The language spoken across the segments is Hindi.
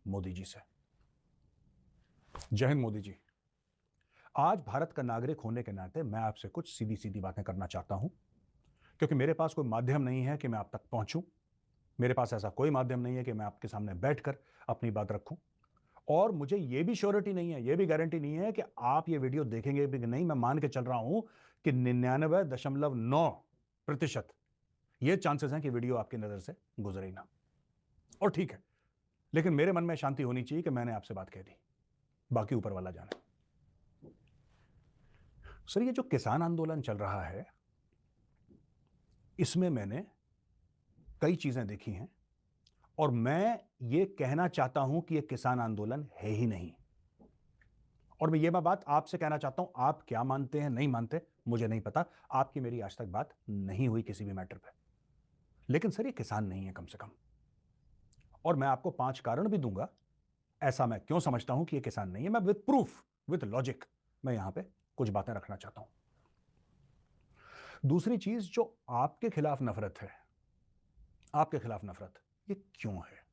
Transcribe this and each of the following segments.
मोदी जी से। जय हिंद मोदी जी। आज भारत का नागरिक होने के नाते मैं आपसे कुछ सीधी सीधी बातें करना चाहता हूं, क्योंकि मेरे पास कोई माध्यम नहीं है कि मैं आप तक पहुंचूं। मेरे पास ऐसा कोई माध्यम नहीं है कि मैं आपके सामने बैठकर अपनी बात रखूं। और मुझे यह भी श्योरिटी नहीं है, यह भी गारंटी नहीं है कि आप ये वीडियो देखेंगे भी नहीं। मैं मान के चल रहा हूं कि 99.9% ये चांसेस हैं कि वीडियो आपकी नजर से गुजरे ही ना। और ठीक है, लेकिन मेरे मन में शांति होनी चाहिए कि मैंने आपसे बात कह दी, बाकी ऊपर वाला जाने। सर, ये जो किसान आंदोलन चल रहा है, इसमें मैंने कई चीजें देखी हैं और मैं ये कहना चाहता हूं कि ये किसान आंदोलन है ही नहीं। और मैं ये बात आपसे कहना चाहता हूं, आप क्या मानते हैं नहीं मानते मुझे नहीं पता, आपकी मेरी आज तक बात नहीं हुई किसी भी मैटर पे। लेकिन सर, ये किसान नहीं है कम से कम। और मैं आपको 5 कारण भी दूंगा ऐसा मैं क्यों समझता हूं कि ये किसान नहीं है। मैं विद प्रूफ, विद लॉजिक, मैं यहां पे कुछ बातें रखना चाहता हूं। दूसरी चीज, जो आपके खिलाफ नफरत है, आपके खिलाफ नफरत ये क्यों है?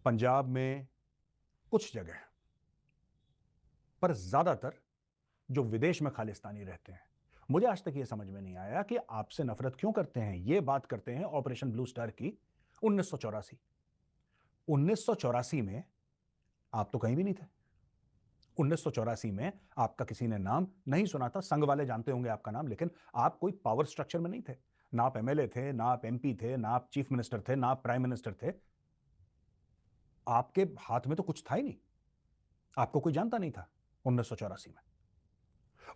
पंजाब में कुछ जगह पर ज्यादातर जो विदेश में खालिस्तानी रहते हैं, मुझे आज तक यह समझ में नहीं आया कि आपसे नफरत क्यों करते हैं। यह बात करते हैं ऑपरेशन ब्लू स्टार की 1984। 1984 में आप तो कहीं भी नहीं थे। 1984 में आपका किसी ने नाम नहीं सुना था। संघ वाले जानते होंगे आपका नाम, लेकिन आप कोई पावर स्ट्रक्चर में नहीं थे। ना आप एमएलए थे, ना आप एमपी थे, ना आप चीफ मिनिस्टर थे, ना आप प्राइम मिनिस्टर थे। आपके हाथ में तो कुछ था ही नहीं, आपको कोई जानता नहीं था 1984 में।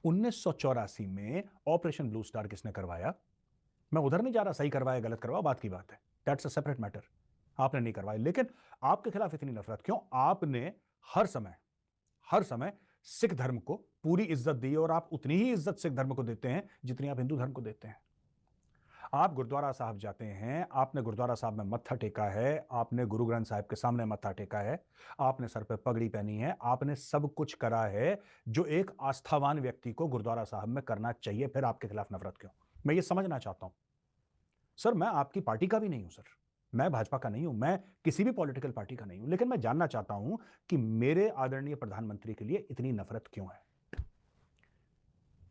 1984 में ऑपरेशन ब्लू स्टार किसने करवाया? मैं उधर नहीं जा रहा, सही करवाया गलत करवाया बात की बात है, दैट्स अ सेपरेट मैटर। आपने नहीं करवाया, लेकिन आपके खिलाफ इतनी नफरत क्यों? आपने हर समय सिख धर्म को पूरी इज्जत दी, और आप उतनी ही इज्जत सिख धर्म को देते हैं जितनी आप हिंदू धर्म को देते हैं। आप गुरुद्वारा साहब जाते हैं, आपने गुरुद्वारा साहब में मत्था टेका है, आपने गुरु ग्रंथ साहब के सामने मत्था टेका है, आपने सर पे पगड़ी पहनी है, आपने सब कुछ करा है जो एक आस्थावान व्यक्ति को गुरुद्वारा साहब में करना चाहिए। फिर आपके खिलाफ नफरत क्यों? मैं ये समझना चाहता हूं। सर, मैं आपकी पार्टी का भी नहीं हूं। सर, मैं भाजपा का नहीं हूं, मैं किसी भी पॉलिटिकल पार्टी का नहीं हूं, लेकिन मैं जानना चाहता हूं कि मेरे आदरणीय प्रधानमंत्री के लिए इतनी नफरत क्यों है।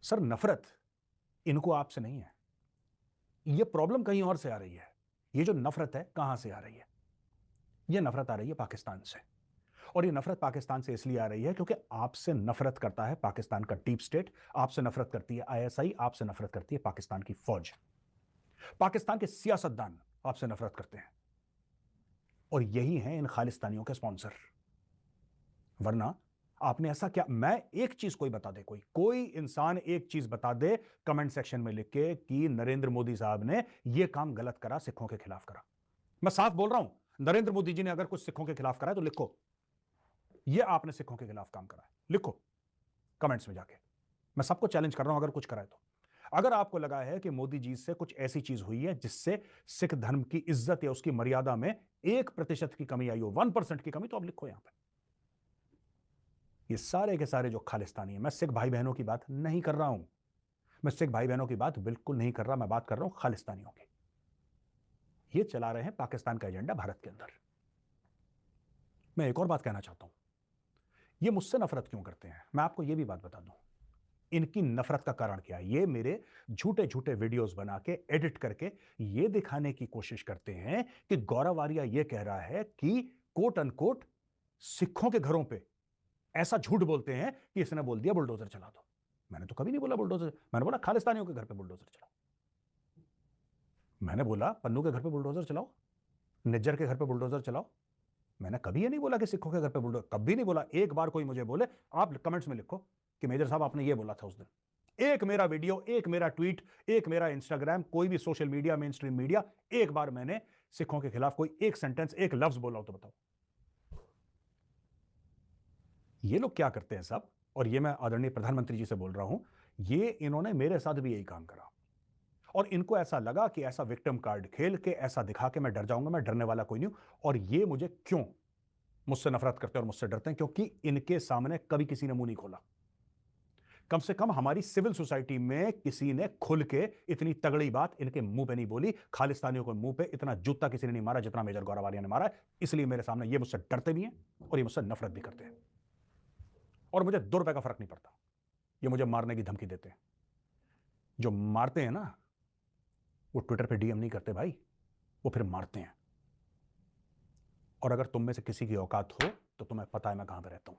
सर, नफरत इनको आपसे नहीं है, यह प्रॉब्लम कहीं और से आ रही है। यह जो नफरत है कहां से आ रही है? यह नफरत आ रही है पाकिस्तान से। और यह नफरत पाकिस्तान से इसलिए आ रही है क्योंकि आपसे नफरत करता है पाकिस्तान का डीप स्टेट, आपसे नफरत करती है आईएसआई, आपसे नफरत करती है पाकिस्तान की फौज, पाकिस्तान के सियासतदान आपसे नफरत करते हैं। और यही हैं इन खालिस्तानियों के स्पॉन्सर। वरना आपने ऐसा क्या? मैं एक चीज कोई बता दे, कोई इंसान एक चीज बता दे कमेंट सेक्शन में लिख के कि नरेंद्र मोदी साहब ने यह काम गलत करा, सिखों के खिलाफ करा। मैं साफ बोल रहा हूं, नरेंद्र मोदी जी ने अगर कुछ सिखों के खिलाफ करा है तो लिखो, यह आपने सिखों के खिलाफ काम करा है, लिखो कमेंट्स में जाके। मैं सबको चैलेंज कर रहा हूं, अगर कुछ करा है तो। अगर आपको लगा है कि मोदी जी से कुछ ऐसी चीज हुई है जिससे सिख धर्म की इज्जत या उसकी मर्यादा में 1% की कमी आई हो, 1% की कमी, तो आप लिखो यहां पर। ये सारे के सारे जो खालिस्तानी है, मैं सिख भाई बहनों की बात नहीं कर रहा हूं, मैं सिख भाई बहनों की बात बिल्कुल नहीं कर रहा, मैं बात कर रहा हूं खालिस्तानियों की। ये चला रहे हैं पाकिस्तान का एजेंडा भारत के अंदर। मैं एक और बात कहना चाहता हूं, ये मुझसे नफरत क्यों करते हैं, मैं आपको यह भी बात बता दूं। इनकी नफरत का कारण क्या है? ये मेरे झूठे झूठे वीडियोस बना के एडिट करके ये दिखाने की कोशिश करते हैं कि गौरव आर्या ये कह रहा है कि कोट अनकोट सिखों के घरों पे ऐसा झूठ बोलते हैं कि इसने बोल दिया बुलडोजर चला दो। मैंने तो कभी नहीं बोला बुलडोजर, मैंने बोला खालिस्तानियों के घर पे बुलडोजर चलाओ। मैंने बोला पन्नू के घर पे बुलडोजर चलाओ, निज्जर के घर पे बुलडोजर चलाओ। मैंने कभी ये नहीं बोला कि सिखों के घर पे बुलडोजर, कभी नहीं बोला। एक बार कोई मुझे बोले, आप कमेंट्स में लिखो कि मेजर साहब आपने ये बोला था उस दिन। एक मेरा वीडियो, एक मेरा ट्वीट, एक मेरा इंस्टाग्राम, कोई भी social media, main stream media, एक बार मैंने सिखों के खिलाफ कोई एक सेंटेंस, एक लफ्ज बोला हो तो बताओ। ये लोग क्या करते हैं सब, और ये मैं आदरणीय प्रधानमंत्री जी से बोल रहा हूं, ये इन्होंने मेरे साथ भी यही काम करा। और इनको ऐसा लगा कि ऐसा विक्टिम कार्ड खेल के, ऐसा दिखा के मैं डर जाऊंगा, मैं डरने वाला कोई नहीं हूं। और ये मुझे क्यों मुझसे नफरत करते हैं और मुझसे डरते हैं? क्योंकि इनके सामने कभी किसी ने मुंह नहीं खोला, कम से कम हमारी सिविल सोसाइटी में किसी ने खुल के इतनी तगड़ी बात इनके मुंह पे नहीं बोली। खालिस्तानियों के मुंह पे इतना जूता किसी ने नहीं मारा जितना मेजर गौरवालिया ने मारा है। इसलिए मेरे सामने ये मुझसे डरते भी हैं और ये मुझसे नफरत भी करते हैं, और मुझे 2 रुपए का फर्क नहीं पड़ता। ये मुझे मारने की धमकी देते हैं। जो मारते हैं ना, वो ट्विटर पे डीएम नहीं करते भाई, वो फिर मारते हैं। और अगर तुम में से किसी की औकात हो तो तुम्हें पता है मैं कहां पे रहता हूं।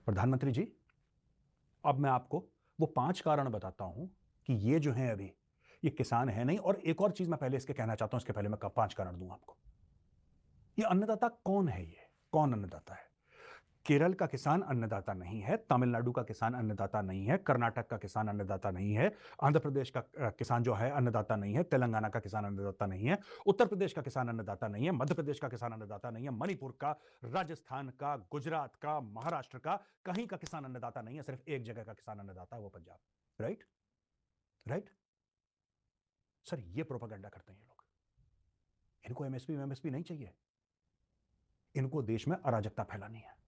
प्रधानमंत्री जी, अब मैं आपको वो 5 कारण बताता हूं कि ये जो है अभी ये किसान है नहीं। और एक और चीज मैं पहले इसके कहना चाहता हूं, इसके पहले मैं 5 कारण दूं आपको। ये अन्नदाता कौन है? ये कौन अन्नदाता है? केरल का किसान अन्नदाता नहीं है, तमिलनाडु का किसान अन्नदाता नहीं है, कर्नाटक का किसान अन्नदाता नहीं है, आंध्र प्रदेश का किसान जो है अन्नदाता नहीं है, तेलंगाना का किसान अन्नदाता नहीं है, उत्तर प्रदेश का किसान अन्नदाता नहीं है, मध्य प्रदेश का किसान अन्नदाता नहीं है, मणिपुर का, राजस्थान का, गुजरात का, महाराष्ट्र का, कहीं का किसान अन्नदाता नहीं है। सिर्फ एक जगह का किसान अन्नदाता है, वो पंजाब। राइट राइट सर, ये प्रोपेगेंडा करते हैं ये लोग। इनको एमएसपी नहीं चाहिए, इनको देश में अराजकता फैलानी है।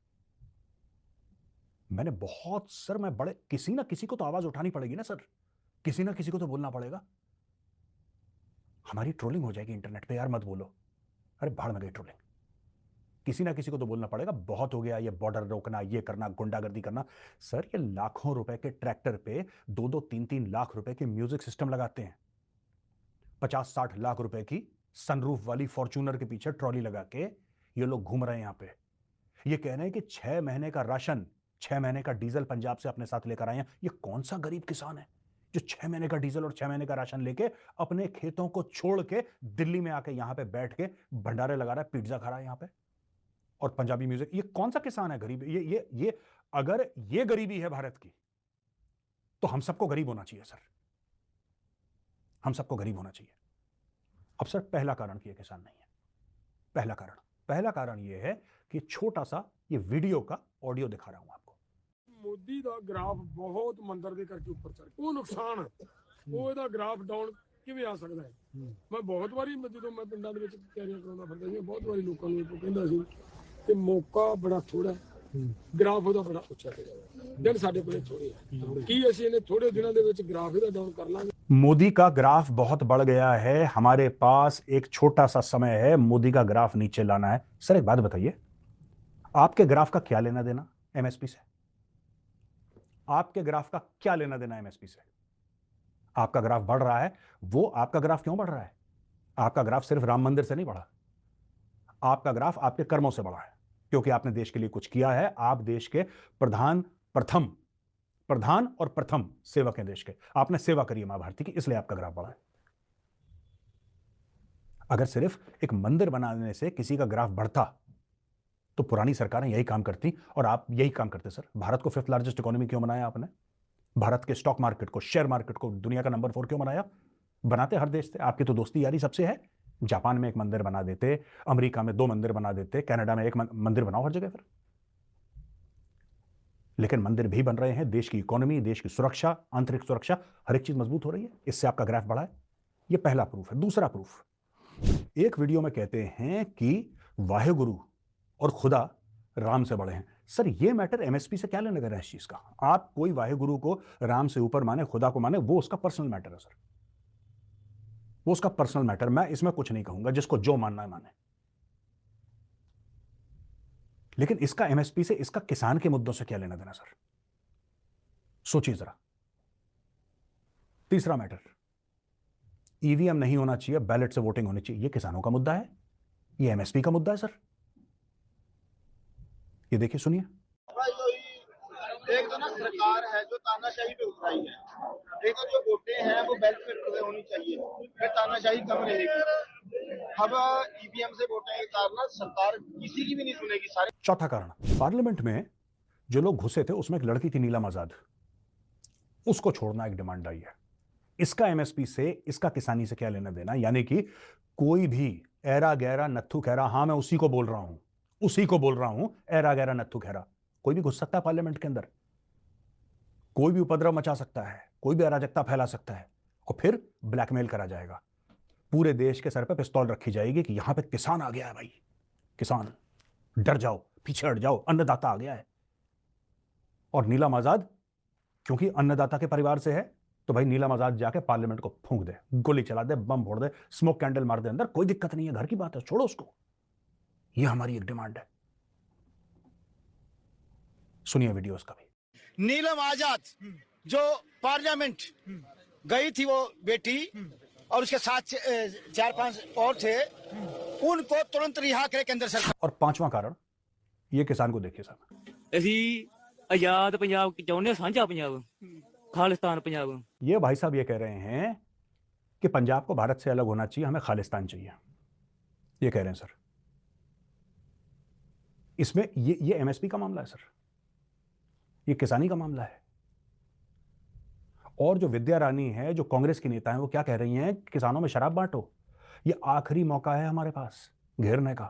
मैंने बहुत सर, मैं बड़े, किसी ना किसी को तो आवाज उठानी पड़ेगी ना सर, किसी ना किसी को तो बोलना पड़ेगा। हमारी ट्रोलिंग हो जाएगी इंटरनेट पे, यार मत बोलो। अरे भाड़ में गई ट्रोलिंग। किसी ना किसी को तो बोलना पड़ेगा। बहुत हो गया ये बॉर्डर रोकना, ये करना, गुंडागर्दी करना। सर ये लाखों रुपए के ट्रैक्टर पे 2-2, 3-3 लाख रुपए के म्यूजिक सिस्टम लगाते हैं। 50-60 लाख रुपए की सनरूफ वाली फॉर्च्यूनर के पीछे ट्रॉली लगा के ये लोग घूम रहे हैं यहां पे। ये कह रहे हैं कि 6 महीने का राशन, 6 महीने का डीजल पंजाब से अपने साथ लेकर आए हैं। ये कौन सा गरीब किसान है जो 6 महीने का डीजल और 6 महीने का राशन लेके अपने खेतों को छोड़ के दिल्ली में आके यहां पे बैठ के भंडारे लगा रहा है, पिज्जा खा रहा है यहां पे, और पंजाबी म्यूजिक? ये कौन सा किसान है गरीब? ये अगर ये गरीबी है भारत की, तो हम सबको गरीब होना चाहिए सर, हम सबको गरीब होना चाहिए। अब सर पहला कारण कि ये किसान नहीं है, पहला कारण ये है कि छोटा सा ये वीडियो का ऑडियो दिखा रहा हूं आपको। मोदी ਦਾ ਗ੍ਰਾਫ ਬਹੁਤ ਮੰਦਰ ਦੇ ਕਰਕੇ ਉੱਪਰ ਚੜ ਗਿਆ, ਉਹ ਨੁਕਸਾਨ ਹੈ। ਉਹ ਇਹਦਾ ਗ੍ਰਾਫ ਡਾਊਨ ਕਿਵੇਂ ਆ ਸਕਦਾ ਹੈ? ਮੈਂ ਬਹੁਤ ਵਾਰੀ ਜਦੋਂ ਮੈਂ ਪਿੰਡਾਂ ਦੇ ਵਿੱਚ ਤਿਆਰੀਆਂ ਕਰਾਉਂਦਾ ਫਿਰਦਾ ਸੀ, ਬਹੁਤ ਵਾਰੀ ਲੋਕਾਂ ਨੂੰ ਕਹਿੰਦਾ ਸੀ ਕਿ ਮੌਕਾ ਬੜਾ ਥੋੜਾ, ਗ੍ਰਾਫ ਉਹਦਾ ਬੜਾ ਉੱਚਾ ਹੋ ਜਾਏਗਾ। ਦਿਨ ਸਾਡੇ ਕੋਲੇ ਥੋੜੇ ਆ, ਕੀ ਅਸੀਂ ਇਹਨੇ ਥੋੜੇ ਦਿਨਾਂ ਦੇ ਵਿੱਚ ਗ੍ਰਾਫ ਇਹਦਾ ਡਾਊਨ ਕਰ ਲਾਂਗੇ? मोदी का ग्राफ बहुत बढ़ गया है, हमारे पास एक छोटा सा समय है मोदी का ग्राफ नीचे लाना है। सर एक बात बताइए, आपके ग्राफ का क्या लेना देना एमएसपी से? आपके ग्राफ का क्या लेना देना एमएसपी से? आपका ग्राफ बढ़ रहा है, वो आपका ग्राफ क्यों बढ़ रहा है? आपका ग्राफ सिर्फ राम मंदिर से नहीं बढ़ा, आपका ग्राफ आपके कर्मों से बढ़ा है, क्योंकि आपने देश के लिए कुछ किया है। आप देश के प्रधान और प्रथम सेवक हैं देश के। आपने सेवा करी है मां भारती की, इसलिए आपका ग्राफ बढ़ा है। अगर सिर्फ एक मंदिर बनाने से किसी का ग्राफ बढ़ता तो पुरानी सरकारें यही काम करती और आप यही काम करते सर। भारत को 5th लार्जेस्ट इकोनॉमी क्यों बनाया आपने? भारत के स्टॉक मार्केट को, शेयर मार्केट को दुनिया का नंबर 4 क्यों बनाया? बनाते हर देश से, आपकी तो दोस्ती यारी सबसे है। जापान में एक मंदिर बना देते, अमेरिका में 2 मंदिर बना देते, कनाडा में 1 मंदिर बनाओ हर जगह फिर। लेकिन मंदिर भी बन रहे हैं, देश की इकोनॉमी, देश की सुरक्षा, आंतरिक सुरक्षा, हर एक चीज मजबूत हो रही है, इससे आपका ग्राफ बढ़ा है। यह पहला प्रूफ है। दूसरा प्रूफ, एक वीडियो में कहते हैं कि वाहेगुरु और खुदा राम से बड़े हैं। सर ये मैटर एमएसपी से क्या लेने देना है इस चीज का? आप कोई वाहेगुरु को राम से ऊपर माने, खुदा को माने, वो उसका पर्सनल मैटर है सर, वो उसका पर्सनल मैटर। मैं इसमें कुछ नहीं कहूंगा, जिसको जो मानना है माने। लेकिन इसका एमएसपी से, इसका किसान के मुद्दों से क्या लेना देना सर? सोचिए जरा। तीसरा मैटर, ईवीएम नहीं होना चाहिए, बैलेट से वोटिंग होनी चाहिए। ये किसानों का मुद्दा है, ये एमएसपी का मुद्दा है सर। ये देखिए, सुनिए। एक तो ना सरकार है जो तानाशाही पे उतराई है, एक तो जो वोटें हैं वो बैलेट पे होनी चाहिए, फिर तानाशाही कम रहेगी। अब ईवीएम से वोटें उतारना सरकार किसी की भी नहीं सुनेगी सारे। चौथा कारण, पार्लियामेंट में जो लोग घुसे थे उसमें एक लड़की थी नीलम आजाद, उसको छोड़ना एक डिमांड आई है। इसका एमएसपी से, इसका किसानी से क्या लेना देना? यानी कि कोई भी ऐरा गैरा नत्थू खैरा, हां मैं उसी को बोल रहा हूं, उसी को बोल रहा हूं, ऐरा गैरा नत्थू खैरा, कोई भी घुस सकता है पार्लियामेंट के अंदर, कोई भी उपद्रव मचा सकता है, कोई भी अराजकता फैला सकता है, और फिर ब्लैकमेल करा जाएगा। पूरे देश के सर पे पिस्तौल रखी जाएगी कि यहां पे किसान आ गया है, भाई किसान डर जाओ, पीछे हट जाओ, अन्नदाता आ गया है। और नीलम आजाद क्योंकि अन्नदाता के परिवार से है, तो भाई नीलम आजाद जाके पार्लियामेंट को फूंक दे, गोली चला दे, बम फोड़ दे, स्मोक कैंडल मार दे अंदर, कोई दिक्कत नहीं है, घर की बात है, छोड़ो उसको। यह हमारी एक डिमांड है। सुनिए वीडियो उसका भी। नीलम आजाद जो पार्लियामेंट गई थी वो बेटी और उसके साथ 4-5 और थे, उनको तुरंत रिहा करे केंद्र सरकार। और पांचवा कारण ये किसान को देखिए साहब। ਅਸੀਂ ਆਜ਼ਾਦ ਪੰਜਾਬ ਚਾਹੁੰਦੇ ਹਾਂ, ਸਾਂਝਾ ਪੰਜਾਬ, ਖਾਲਿਸਤਾਨ ਪੰਜਾਬ। ये भाई साहब ये कह रहे हैं कि पंजाब को भारत से अलग होना चाहिए, हमें खालिस्तान चाहिए, ये कह रहे हैं सर। इसमें ये एमएसपी का मामला है सर, ये किसानी का मामला है। और जो विद्या रानी है, जो कांग्रेस की नेता है, वो क्या कह रही हैं, किसानों में शराब बांटो, ये आखिरी मौका है हमारे पास घेरने का।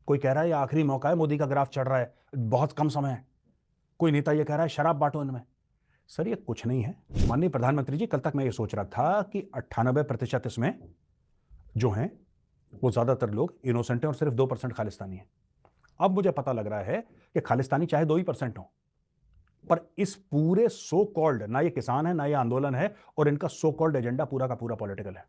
कोई कह रहा है ये आखिरी मौका है, मोदी का ग्राफ चढ़ रहा है, बहुत कम समय है। कोई नेता ये कह रहा है शराब बांटो इनमें। सर ये कुछ नहीं है। माननीय प्रधानमंत्री जी, कल तक मैं ये सोच रहा था कि 98% इसमें जो हैं वो ज्यादातर लोग इनोसेंट हैं और सिर्फ 2% खालिस्तानी हैं। अब मुझे पता लग रहा है कि खालिस्तानी चाहे 2% हो, पर इस पूरे सो कॉल्ड, ना ये किसान है ना ये आंदोलन है, और इनका सो कॉल्ड एजेंडा पूरा का पूरा पॉलिटिकल है।